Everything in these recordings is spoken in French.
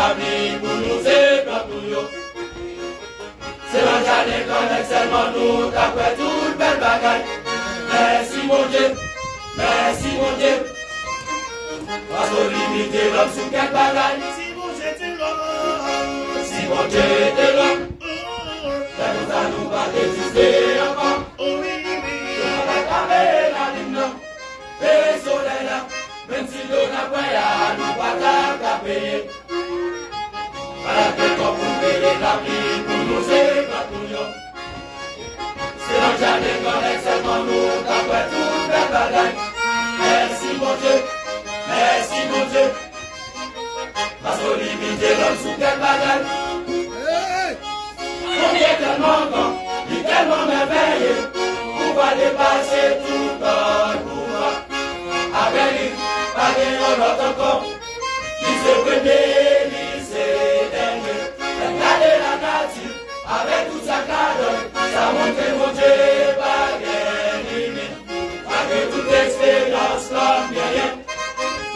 la vie pour nous c'est pas pour nous. C'est l'enjardin qu'on est seulement nous, d'après toute belle bagaille. Merci mon Dieu, merci mon Dieu. Parce qu'on limite l'homme sous quelle bagaille. Si mon Dieu était l'homme, Si mon Dieu était l'homme, ça nous a nous pas existé encore. oh oui, oui. On va camer la lune, et le soleil là, même si l'eau n'a pas nous pas qu'à payer. Voilà que quand vous payez la vie, pour nous c'est pas pour nous. C'est l'enjardin qu'on est seulement nous, d'après toute belle bagaille. Merci mon Dieu, merci mon Dieu. Parce qu'on limite l'homme sous quelle bagaille. On est tellement grand, il est tellement merveilleux. Pouvoir dépasser tout notre pouvoir. Avec lui, pas de l'autre encore. Qui se premier, qui se dernier. Regardez la nature, avec tout sa cadre. Ça montre mon Dieu, pas de limite. Avec toute expérience, l'homme rien.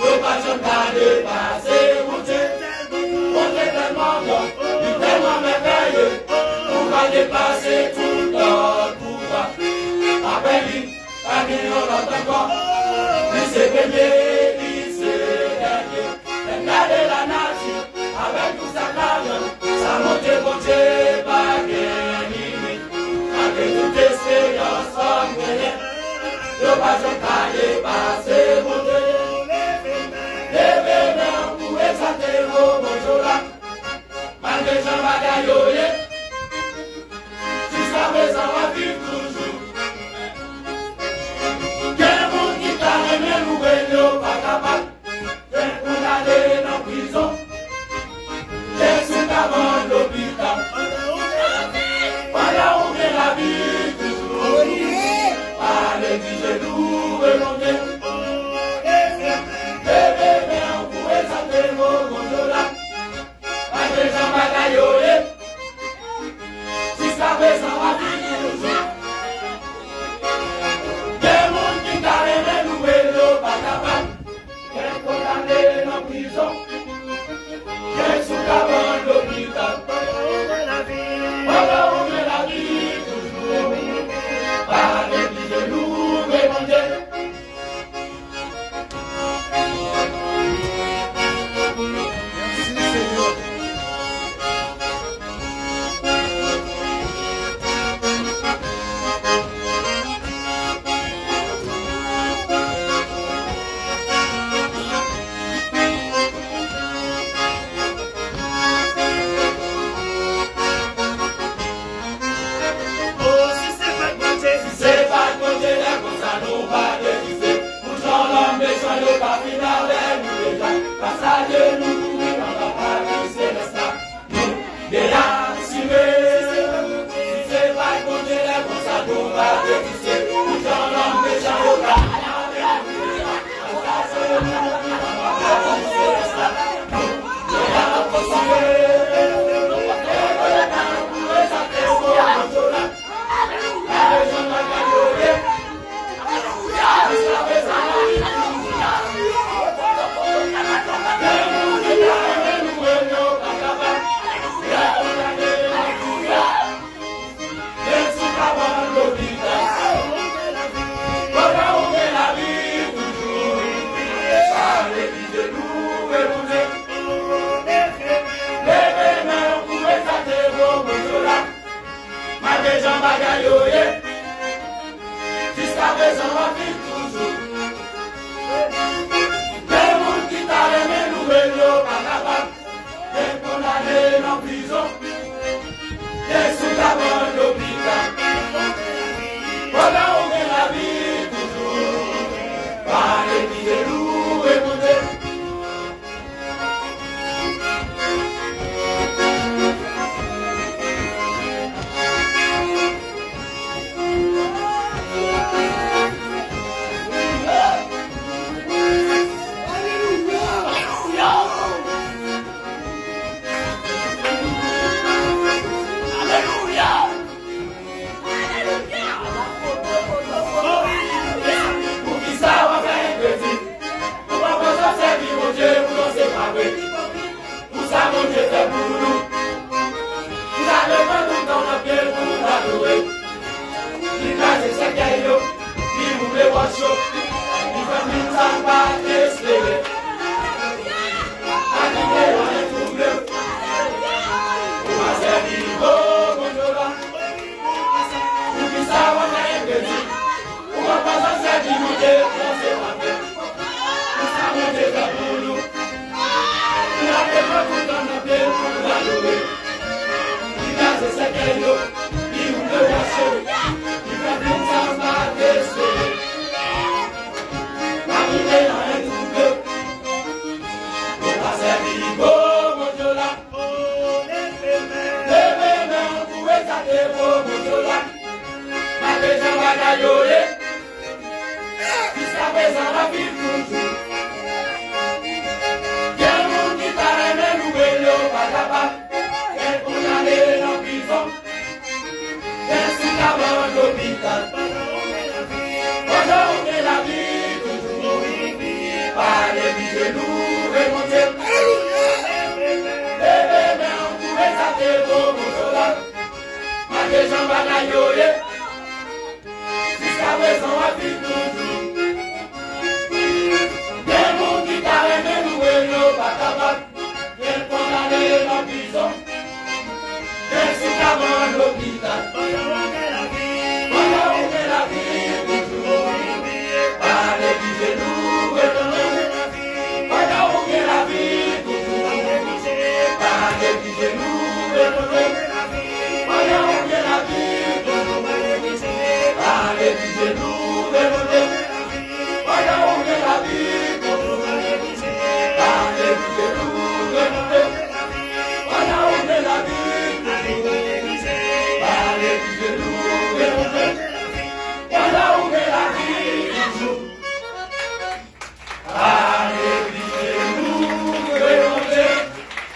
Le patron pas dépasser mon Dieu. On est tellement grand, il est tellement merveilleux. Pouvoir dépasser tout notre pouvoir. Après lui, pas de l'autre encore. Qui se premier, qui se dernier. Regardez la nature, avec tout sa cadre. Ça montre mon Dieu, pas de limite. Avec toute expérience, l'homme rien. Le patron pas dépasser mon Dieu. Levez main pour exalter vos bonjours là. Malgré Jean Bagayoye, jusqu'à présent on vit toujours. Quel monde qui t'a aimé nous pas capable. Quel monde aller dans prison. Quel sous avant l'hôpital. Voilà où est la vie toujours. Allez, dis-je-nous, mon Dieu. Jusqu'à présent, on vit toujours. Des mondes qui carrément nous vélo, pas capable. Quel condamné dans prison. Quel sous avant l'hôpital. Voilà où est la vie toujours. Par les de nous, mon Dieu. Jusqu'à présent, on vit toujours. Des mondes qui t'a aimé nous vélo, pas capable. Des condamnés en prison. Des sous avant l'hôpital. Voilà où est la vie toujours. Par les vies de loups et mon Dieu. Panayoye, jusqu'à présent on vit toujours. Des gens qui t'arrêtent de nous et nous pas capables, des condamnés dans la prison, des citoyens à l'hôpital. Pendant que la vie toujours, parlez du genou et pendant que la vie toujours, parlez du genou et pendant que la vie toujours, parlez du genou.